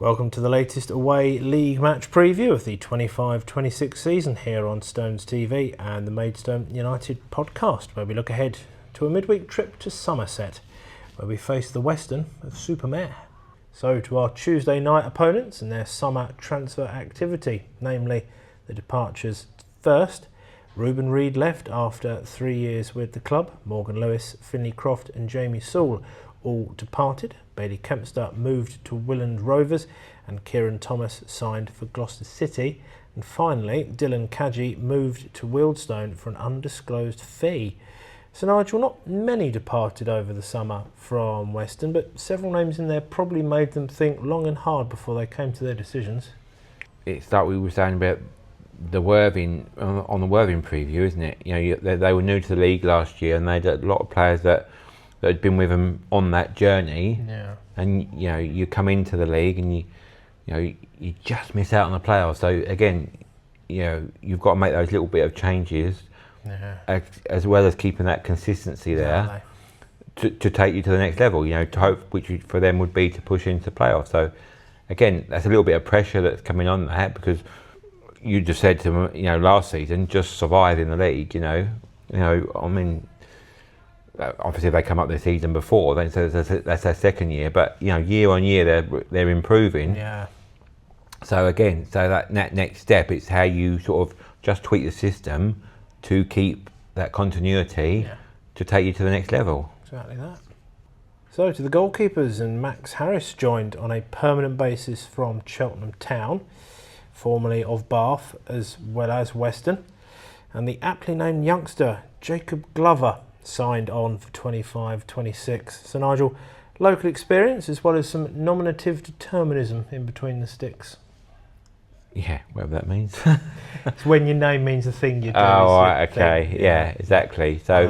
Welcome to the latest away league match preview of the 25-26 season here on Stones TV and the Maidstone United podcast, where we look ahead to a midweek trip to Somerset, where we face the Weston-super-Mare. So to our Tuesday night opponents and their summer transfer activity, namely the departures first. Ruben Reid left after 3 years with the club. Morgan Lewis, Finley Croft and Jamie Sewell all departed. Bailey Kempster moved to Willand Rovers and Kieran Thomas signed for Gloucester City. And finally, Dylan Kadji moved to Wealdstone for an undisclosed fee. So Nigel, not many departed over the summer from Weston, but several names in there probably made them think long and hard before they came to their decisions. It's like we were saying about the Worthing, on the Worthing preview, isn't it? You know, they were new to the league last year and they had a lot of players that had been with them on that journey. Yeah. And you know, you come into the league and you just miss out on the playoffs. So again, you know, you've got to make those little bit of changes, as well as keeping that consistency there to take you to the next level. You know, to hope, which for them would be to push into the playoffs. So again, that's a little bit of pressure that's coming on that, because you just said to them, you know, last season, just survive in the league. You know, I mean, obviously they come up the season before, then so that's their second year. But you know, year on year they're improving. Yeah. So again, that next step, it's how you sort of just tweak the system to keep that continuity to take you to the next level. Exactly that. So to the goalkeepers, and Max Harris joined on a permanent basis from Cheltenham Town, formerly of Bath, as well as Weston. And the aptly named youngster Jacob Glover signed on for 25-26. So Nigel, local experience as well as some nominative determinism in between the sticks. Yeah, whatever that means. It's when your name means the thing you're doing. Oh, right, okay, yeah, exactly. So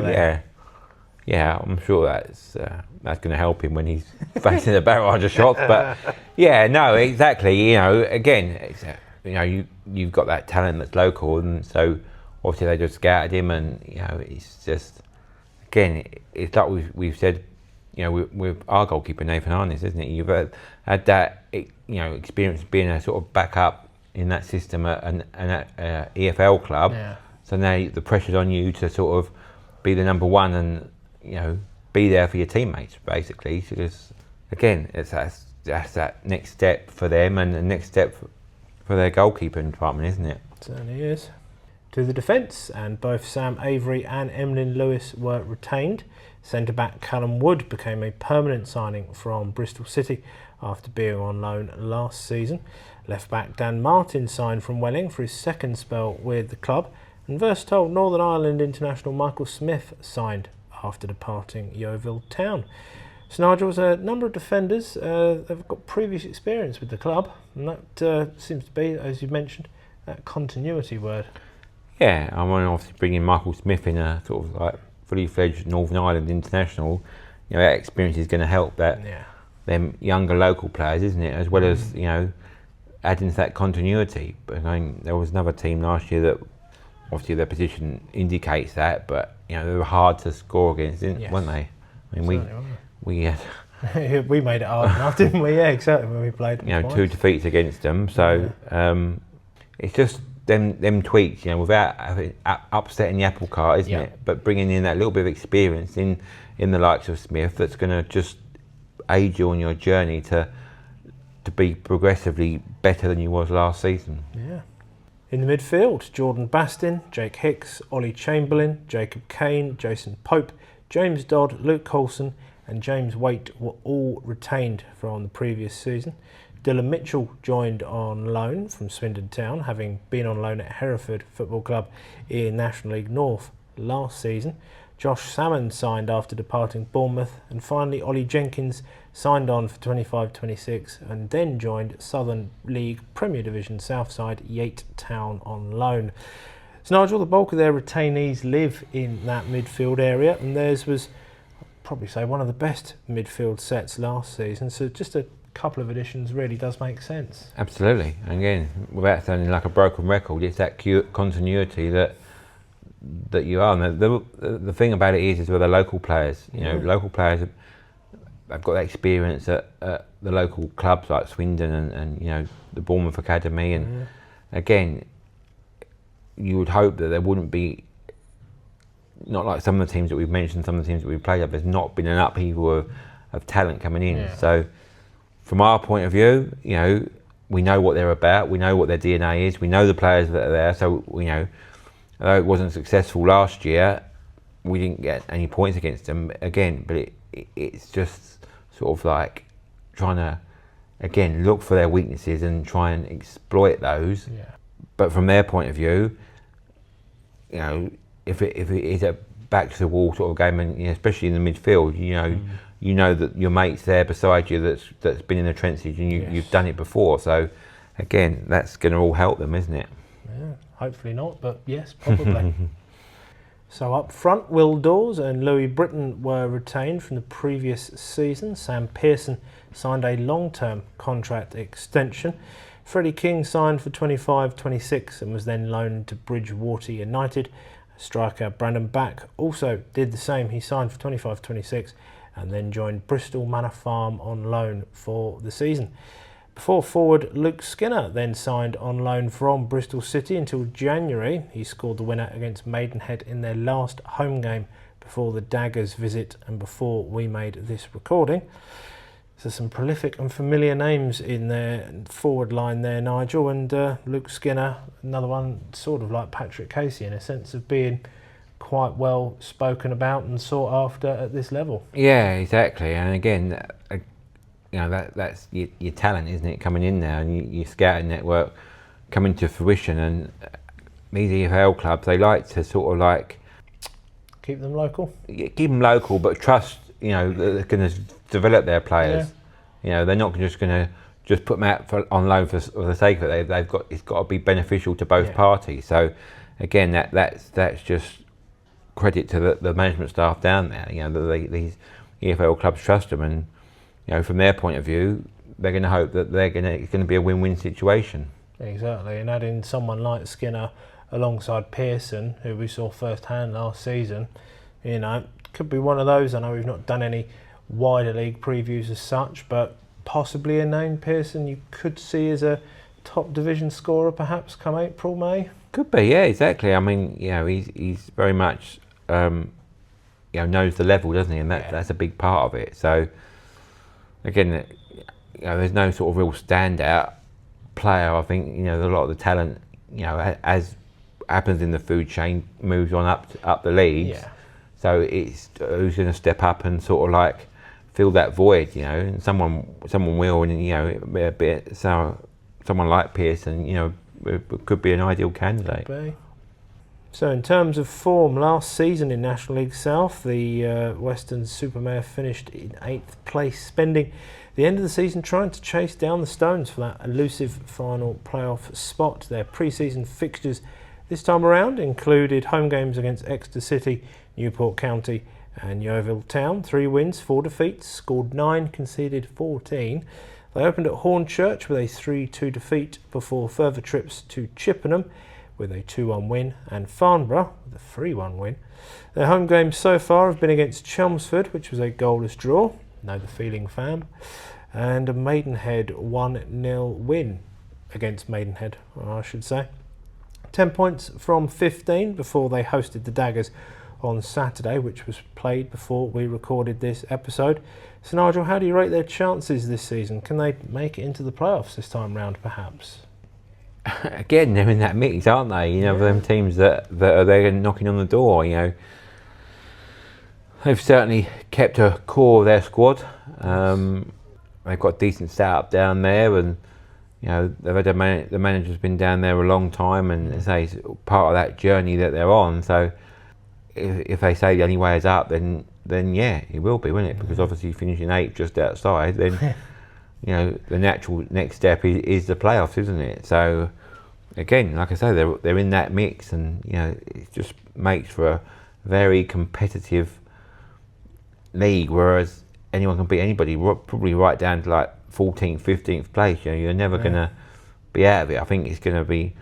yeah, I'm sure that's going to help him when he's facing a barrage of shots. But yeah, no, exactly. You know, again, it's, you know, you've got that talent that's local, and so obviously they just scouted him, and you know, it's just, again, it's like we've said, you know, with our goalkeeper Nathan Arnes, isn't it? You've had that, you know, experience being a sort of backup in that system at an EFL club. Yeah. So now the pressure's on you to sort of be the number one and, you know, be there for your teammates, basically. So just, again, that's that next step for them, and the next step for their goalkeeping department, isn't it? It certainly is. To the defence, and both Sam Avery and Emlyn Lewis were retained. Centre-back Callum Wood became a permanent signing from Bristol City after being on loan last season. Left-back Dan Martin signed from Welling for his second spell with the club. And versatile Northern Ireland international Michael Smith signed after departing Yeovil Town. So Nigel, was a number of defenders have got previous experience with the club, and that seems to be, as you mentioned, that continuity word. Yeah, I mean, obviously bringing Michael Smith in, a sort of like fully fledged Northern Ireland international, you know, that experience is going to help them younger local players, isn't it? As well as, you know, adding to that continuity. But I mean, there was another team last year that obviously their position indicates that, but you know, they were hard to score against, weren't they? I mean, we had we made it hard enough, didn't we? Yeah, exactly, when we played them. You know, 2 defeats against them. So it's just them tweaks, you know, without upsetting the apple cart, isn't it? But bringing in that little bit of experience in the likes of Smith, that's going to just aid you on your journey to be progressively better than you was last season. Yeah. In the midfield, Jordan Bastin, Jake Hicks, Ollie Chamberlain, Jacob Kane, Jason Pope, James Dodd, Luke Coulson and James Waite were all retained from the previous season. Dylan Mitchell joined on loan from Swindon Town, having been on loan at Hereford Football Club in National League North last season. Josh Salmon signed after departing Bournemouth, and finally Ollie Jenkins signed on for 25-26 and then joined Southern League Premier Division Southside Yate Town on loan. So Nigel, the bulk of their retainees live in that midfield area, and theirs was, I'd probably say, one of the best midfield sets last season, so just a couple of additions really does make sense. Absolutely. Again, without sounding like a broken record, it's that continuity that you are. And the thing about it is with the local players, you know, local players they've got that experience at the local clubs like Swindon and you know, the Bournemouth Academy, and again, you would hope that there wouldn't be, not like some of the teams that we've mentioned, some of the teams that we've played up, there's not been an upheaval of talent coming in. Yeah. So from our point of view, you know, we know what they're about, we know what their DNA is, we know the players that are there, so, you know, although it wasn't successful last year, we didn't get any points against them again, but it's just sort of like trying to, again, look for their weaknesses and try and exploit those. Yeah. But from their point of view, you know, if it is a back to the wall sort of game, and you know, especially in the midfield, you know that your mate's there beside you that's been in the trenches, and you've done it before. So again, that's going to all help them, isn't it? Yeah, hopefully not, but yes, probably. So up front, Will Dawes and Louis Britton were retained from the previous season. Sam Pearson signed a long-term contract extension. Freddie King signed for 25-26 and was then loaned to Bridgewater United. Striker Brandon Back also did the same. He signed for 25-26 and then joined Bristol Manor Farm on loan for the season. Before forward Luke Skinner then signed on loan from Bristol City until January. He scored the winner against Maidenhead in their last home game before the Daggers visit and before we made this recording. So some prolific and familiar names in their forward line there, Nigel, and Luke Skinner, another one sort of like Patrick Casey in a sense of being quite well spoken about and sought after at this level. Yeah, exactly. And again, you know, that's your talent, isn't it, coming in there, and your scouting network coming to fruition. And these EFL clubs, they like to sort of like keep them local, but trust, you know, that they're going to develop their players. Yeah. You know, they're not just going to just put them out on loan for the sake of it. It's got to be beneficial to both parties. So again, that's just credit to the management staff down there. You know, these EFL clubs trust them, and you know, from their point of view, they're going to hope that it's going to be a win-win situation. Exactly, and adding someone like Skinner alongside Pearson, who we saw firsthand last season, you know, could be one of those. I know we've not done any wider league previews as such, but possibly a name, Pearson, you could see as a top division scorer perhaps come April, May? Could be, yeah, exactly. I mean, you know, he's very much, you know, knows the level, doesn't he? And that's a big part of it. So again, you know, there's no sort of real standout player. I think, you know, a lot of the talent, you know, as happens in the food chain, moves on up the leagues. Yeah. So it's who's going to step up and sort of like fill that void, you know, and someone will, and you know, someone like Pearson, you know, could be an ideal candidate. So in terms of form, last season in National League South, the Weston-super-Mare finished in 8th place, spending the end of the season trying to chase down the Stones for that elusive final playoff spot. Their pre-season fixtures this time around included home games against Exeter City, Newport County and Yeovil Town. 3 wins, 4 defeats, scored 9, conceded 14. They opened at Hornchurch with a 3-2 defeat before further trips to Chippenham with a 2-1 win and Farnborough with a 3-1 win. Their home games so far have been against Chelmsford, which was a goalless draw, know the feeling fam, and a Maidenhead 1-0 win against Maidenhead, I should say. 10 points from 15 before they hosted the Daggers on Saturday, which was played before we recorded this episode. So Nigel, how do you rate their chances this season? Can they make it into the playoffs this time round, perhaps? Again, they're in that mix, aren't they? You know, them teams that are there knocking on the door. You know, they've certainly kept a core of their squad. They've got a decent setup down there, and you know, they've had the manager's been down there a long time, and as I say, it's part of that journey that they're on. So if they say the only way is up, then yeah, it will be, won't it? Because obviously finishing 8th just outside, then you know, the natural next step is the playoffs, isn't it? So again, like I say, they're in that mix, and you know, it just makes for a very competitive league, whereas anyone can beat anybody, probably right down to like 14th, 15th place. You know, you're never going to be out of it. I think it's going to be,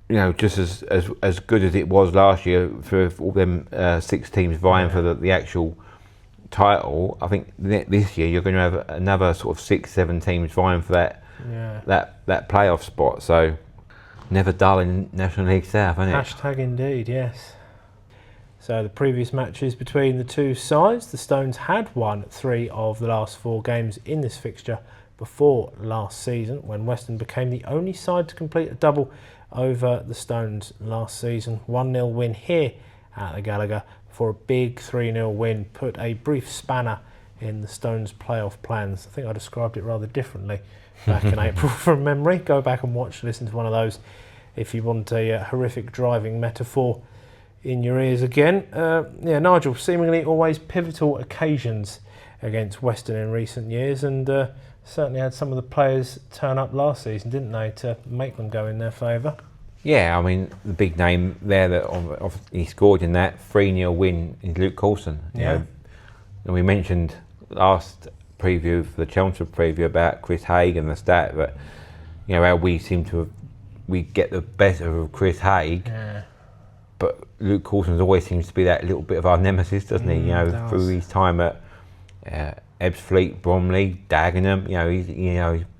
you know, just as good as it was last year for all them 6 teams vying for the actual, title, I think this year you're going to have another sort of 6-7 teams vying for that playoff spot. So never dull in National League South, isn't it? Hashtag indeed, yes. So the previous matches between the two sides, the Stones had won 3 of the last 4 games in this fixture before last season, when Weston became the only side to complete a double over the Stones last season. 1-0 win here at the Gallagher before a big 3-0 win put a brief spanner in the Stones' playoff plans. I think I described it rather differently back in April from memory. Go back and listen to one of those if you want a horrific driving metaphor in your ears again. Nigel, seemingly always pivotal occasions against Weston in recent years, and certainly had some of the players turn up last season, didn't they, to make them go in their favour? Yeah, I mean, the big name there that he scored in that 3-0 win is Luke Coulson. You know, and we mentioned last preview for the Chelmsford preview about Chris Haig and the stat, but you know how we get the better of Chris Haig, but Luke Coulson always seems to be that little bit of our nemesis, doesn't he? You know, through his time at Ebbsfleet, Bromley, Dagenham.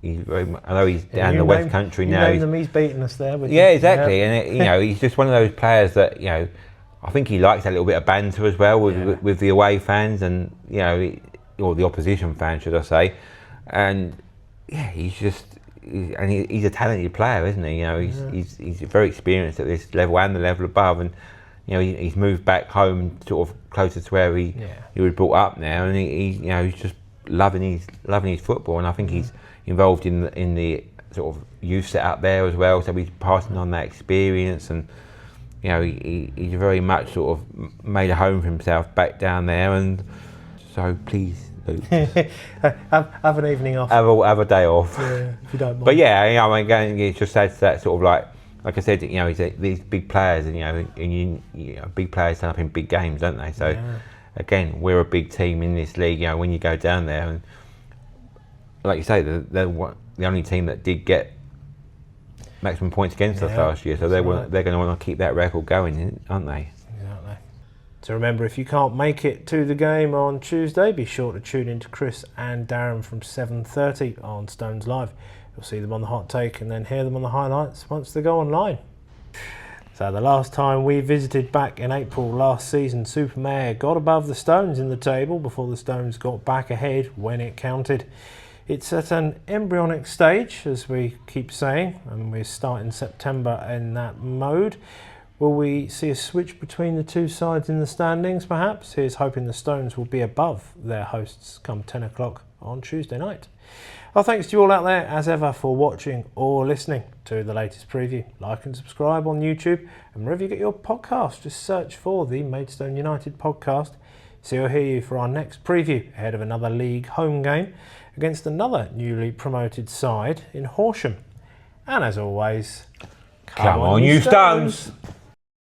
He's very. I know he's down the West Country now. He's beaten us there. Exactly. And he's just one of those players that I think he likes that little bit of banter as well with the away fans and or the opposition fans, should I say? And he's a talented player, isn't he? He's very experienced at this level and the level above, and he's moved back home, sort of closer to where he was brought up now, and he's just loving his football, and I think he's involved in the sort of youth set up there as well. So he's passing on that experience, and he's very much sort of made a home for himself back down there, and so please. have an evening off. Have a day off. If you don't mind. But again, it just adds that sort of like I said, these big players, and big players turn up in big games, don't they? So again, we're a big team in this league. When you go down there, and like you say, they're the only team that did get maximum points against us last year. So they're going to want to keep that record going, aren't they? So remember, if you can't make it to the game on Tuesday, be sure to tune in to Chris and Darren from 7:30 on Stones Live. You'll see them on the hot take and then hear them on the highlights once they go online. So the last time we visited back in April last season, Super-Mare got above the Stones in the table before the Stones got back ahead when it counted. It's at an embryonic stage, as we keep saying, and we're starting September in that mode. Will we see a switch between the two sides in the standings, perhaps? Here's hoping the Stones will be above their hosts come 10 o'clock on Tuesday night. Well, thanks to you all out there, as ever, for watching or listening to the latest preview. Like and subscribe on YouTube, and wherever you get your podcast, just search for the Maidstone United podcast. See or hear you for our next preview ahead of another league home game against another newly promoted side in Horsham. And as always, come on you Stones!